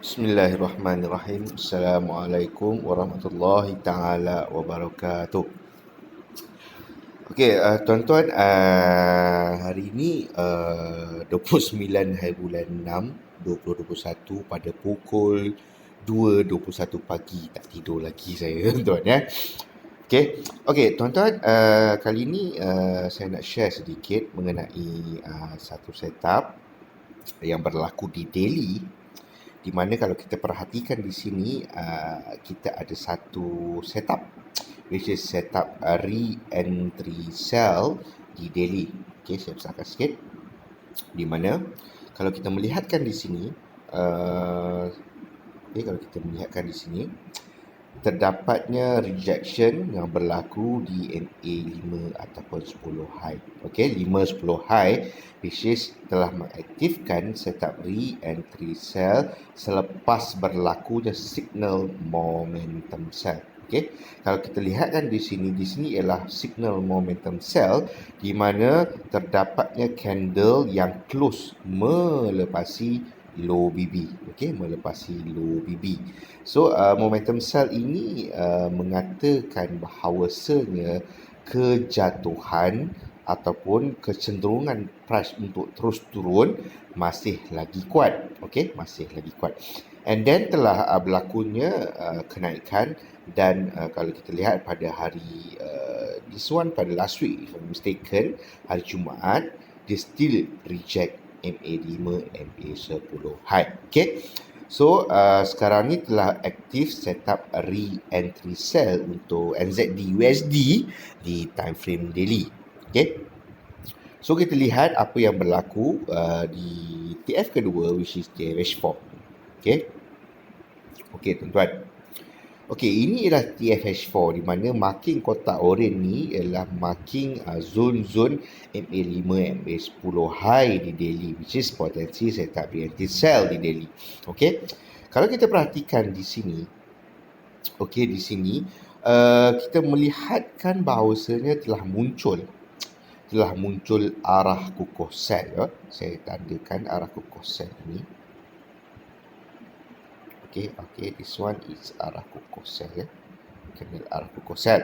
Bismillahirrahmanirrahim. Assalamualaikum warahmatullahi taala wabarakatuh. Okey, tuan-tuan, hari ini 29 hari bulan 6 2021 pada pukul 2.21 pagi. Tak tidur lagi saya tuan-tuan ya. Okey, tuan-tuan, kali ini saya nak share sedikit mengenai satu setup yang berlaku di Delhi, di mana kalau kita perhatikan di sini kita ada satu setup which is setup re-entry cell di Delhi. Okey, saya besarkan sikit. Di mana kalau kita melihatkan di sini kalau kita melihatkan di sini terdapatnya rejection yang berlaku di MA5 ataupun 10 high. Okey, 5 10 high which is telah mengaktifkan setup re-entry cell selepas berlakunya signal momentum cell. Okey, kalau kita lihatkan di sini ialah signal momentum cell di mana terdapatnya candle yang close melepasi low BB. Okey, melepasi low BB. So momentum cell ini mengatakan bahawasanya kejatuhan ataupun kecenderungan price untuk terus turun masih lagi kuat. Okey, masih lagi kuat. And then telah berlakunya kenaikan dan kalau kita lihat pada hari this one pada last week if I'm mistaken, hari Jumaat, dia still reject MA5, MA10 high. Okey. So sekarang ni telah aktif setup re-entry cell untuk NZD USD di time frame daily. Okey. So kita lihat apa yang berlaku di TF kedua which is TFH4. Okey. Okey tuan-tuan. Okey, ini ialah TFH4 di mana marking kotak oranye ni ialah marking zone-zone MA5, MA10 high di daily which is potensi setup re-entry cell di daily. Okey. Kalau kita perhatikan di sini, okey, di sini kita melihatkan bahawasanya telah muncul arah kukuh sel ya. Saya tandakan arah kukuh sel ini. Okay, this one is arah kukuh sel ya. Candle arah kukuh sel.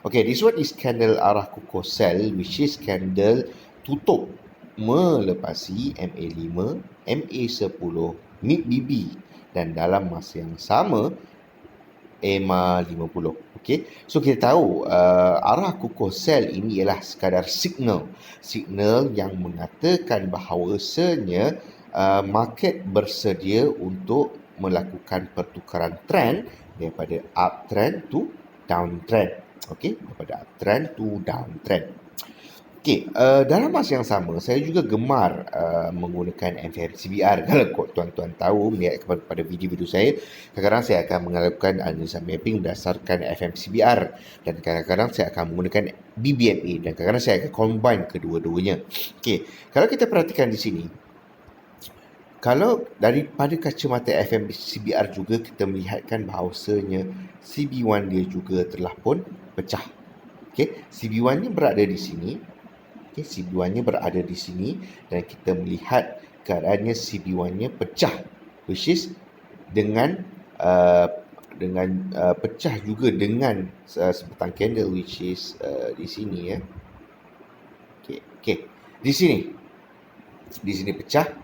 Okay, this one is candle arah kukuh sel which is candle tutup melepasi MA5, MA10, mid BB dan dalam masa yang sama EMA 50. Okey. So kita tahu arah kukuh sel ini ialah sekadar signal yang mengatakan bahawasanya market bersedia untuk melakukan pertukaran trend daripada uptrend to downtrend. Okey, daripada uptrend to downtrend. Okey, dalam masa yang sama saya juga gemar menggunakan FMCBR. Kalau tuan-tuan tahu melihat kepada video-video saya, kadang-kadang saya akan melakukan analisa mapping berdasarkan FMCBR dan kadang-kadang saya akan menggunakan BBMA dan kadang-kadang saya akan combine kedua-duanya. Okey, kalau kita perhatikan di sini, kalau daripada kacamata FMCBR juga kita melihatkan bahawasanya CB1 dia juga telah pun pecah. Okey, CB1 ni berada di sini. Okey, CB1-nya berada di sini dan kita melihat keadaannya CB1-nya pecah which is dengan pecah juga dengan sebatang candle which is di sini ya. Okey. Di sini pecah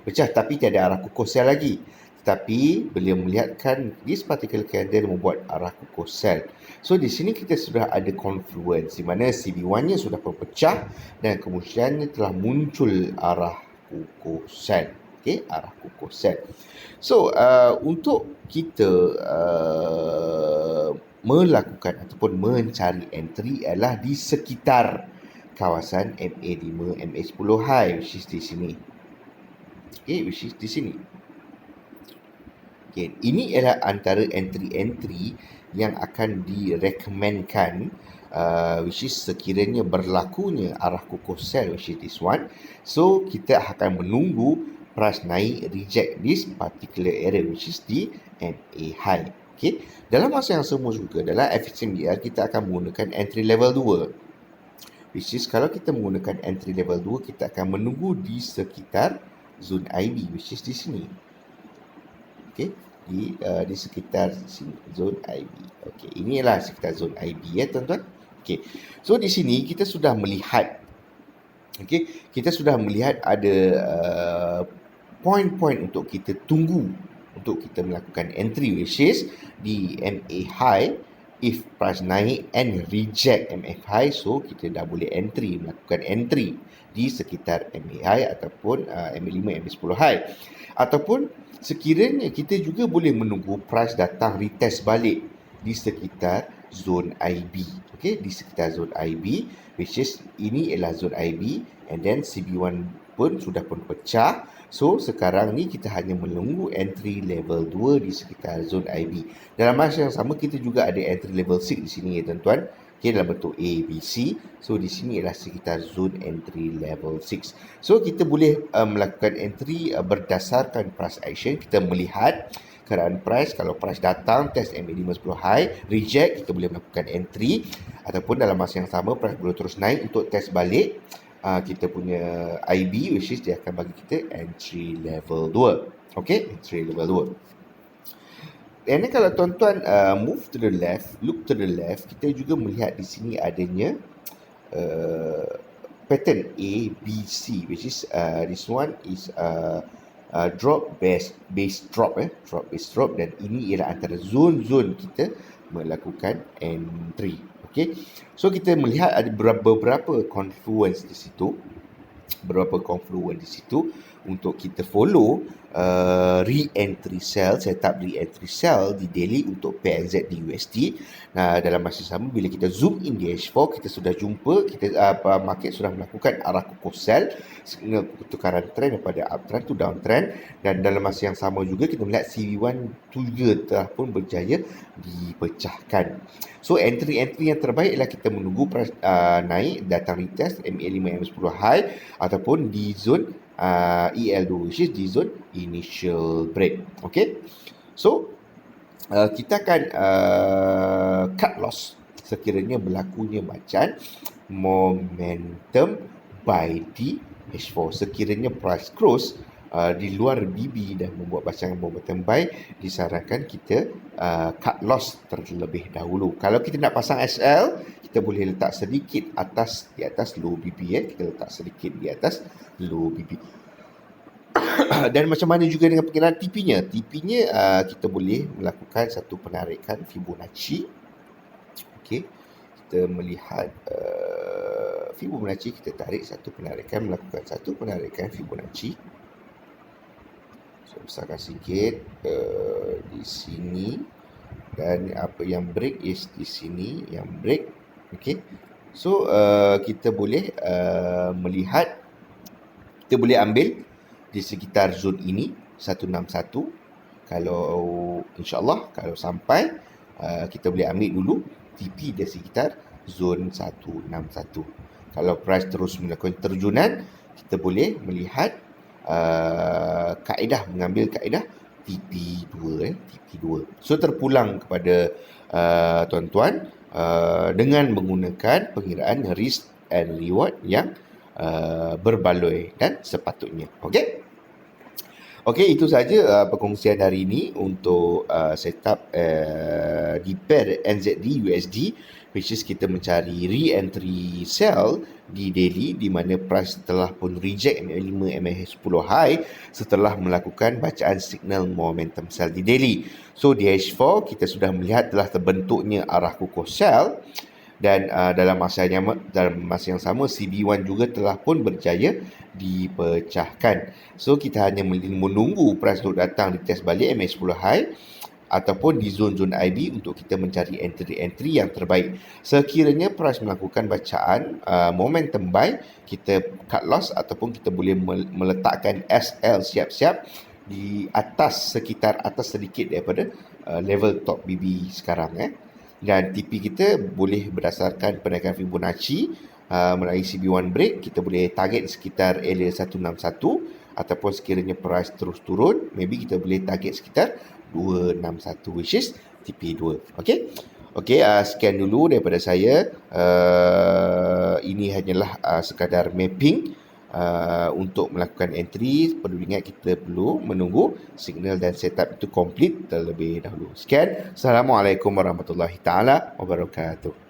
tapi tiada arah kukuh sel lagi. Tetapi beliau melihatkan this particular candle membuat arah kukuh sel. So di sini kita sudah ada confluence di mana CB1-nya sudah pecah dan kemudiannya telah muncul arah kukuh sel. Okey, arah kukuh sel. So untuk kita melakukan ataupun mencari entry adalah di sekitar kawasan MA5, MA10 high which is di sini. Okay, which is di sini. Okay, ini ialah antara entry-entry yang akan direkomendkan which is sekiranya berlakunya arah kukuh sel which is this one. So kita akan menunggu price naik reject this particular area which is di MA high. Okay, dalam masa yang sama juga dalam FHMBR kita akan menggunakan entry level 2 which is kalau kita menggunakan entry level 2 kita akan menunggu di sekitar zone IB which is di sini. okey, di sekitar zon IB. Okey, inilah sekitar zon IB ya tuan-tuan. Okey. So di sini kita sudah melihat kita sudah melihat ada poin-poin untuk kita tunggu untuk kita melakukan entry, which is di MA high. If price naik and reject MA high, so kita dah boleh melakukan entry di sekitar MA high ataupun MA5, MA10 high. Ataupun sekiranya kita juga boleh menunggu price datang retest balik di sekitar zone IB. Okay, di sekitar zone IB, which is ini ialah zone IB, and then CB1 pun sudah pun pecah. So sekarang ni kita hanya menunggu entry level 2 di sekitar zone IB. Dalam masa yang sama kita juga ada entry level 6 di sini ya tuan-tuan. Okay, dalam bentuk A, B, C. So di sini ialah sekitar zone entry level 6. So kita boleh melakukan entry berdasarkan price action. Kita melihat keadaan price, kalau price datang test MA5 10 high, reject, kita boleh melakukan entry. Ataupun dalam masa yang sama price boleh terus naik untuk test balik kita punya IB, which is dia akan bagi kita entry level 2. Okay, entry level 2. Dan kalau tuan-tuan move to the left, look to the left, kita juga melihat di sini adanya pattern A, B, C, which is this one is drop base drop, drop base drop, dan ini ialah antara zon-zon kita melakukan entry. Okay, so kita melihat ada beberapa confluence di situ, untuk kita follow re-entry sell, setup re-entry sell di daily untuk PNZ di USD. Nah, dalam masa sama bila kita zoom in di H4, kita sudah jumpa market sudah melakukan arah kukuh sell, pertukaran trend daripada uptrend to downtrend, dan dalam masa yang sama juga kita melihat CB1 juga telah pun berjaya dipecahkan. So entry-entry yang terbaik ialah kita menunggu price naik, datang retest MA5, MA10 high, ataupun di zone EL2, which is di zone initial break. Okay, so kita akan cut loss sekiranya berlakunya bacaan momentum buy di H4. Sekiranya price close di luar BB dan membuat bacaan momentum buy, disarankan kita cut loss terlebih dahulu. Kalau kita nak pasang SL, kita boleh letak sedikit di atas low BB ya. Kita letak sedikit di atas low BB. Dan macam mana juga dengan perkiraan TP-nya? TP-nya kita boleh melakukan satu penarikan Fibonacci. Okey, kita melihat Fibonacci, kita tarik melakukan satu penarikan Fibonacci. So besarkan sikit di sini, dan apa yang break is di sini yang break. Okey, so kita boleh melihat, kita boleh ambil di sekitar zon ini 161. Kalau insyaAllah kalau sampai kita boleh ambil dulu TP di sekitar zon 161. Kalau price terus melakukan terjunan, kita boleh melihat mengambil kaedah TP2 TP2. So terpulang kepada tuan-tuan dengan menggunakan pengiraan risk and reward yang berbaloi dan sepatutnya. Okey, itu saja perkongsian hari ini untuk setup di pair NZD USD, which is kita mencari re-entry sell di daily di mana price telah pun reject MA5 MA10 high setelah melakukan bacaan signal momentum sell di daily. So di H4 kita sudah melihat telah terbentuknya arah kukuh sell, dan dalam masa yang sama CB1 juga telah pun berjaya dipecahkan. So kita hanya menunggu price untuk datang di test balik MA10 high ataupun di zon-zon IB untuk kita mencari entry-entry yang terbaik. Sekiranya price melakukan bacaan momentum buy, kita cut loss ataupun kita boleh meletakkan SL siap-siap di atas, sekitar atas sedikit daripada level top BB sekarang. Dan TP kita boleh berdasarkan penaikan Fibonacci melalui CB1 break, kita boleh target sekitar area 161, ataupun sekiranya price terus turun, maybe kita boleh target sekitar 261, which is TP2. Okey, sekian dulu daripada saya. Ini hanyalah sekadar mapping untuk melakukan entry, perlu ingat kita perlu menunggu signal dan setup itu complete terlebih dahulu. Sekian. Assalamualaikum warahmatullahi taala wabarakatuh.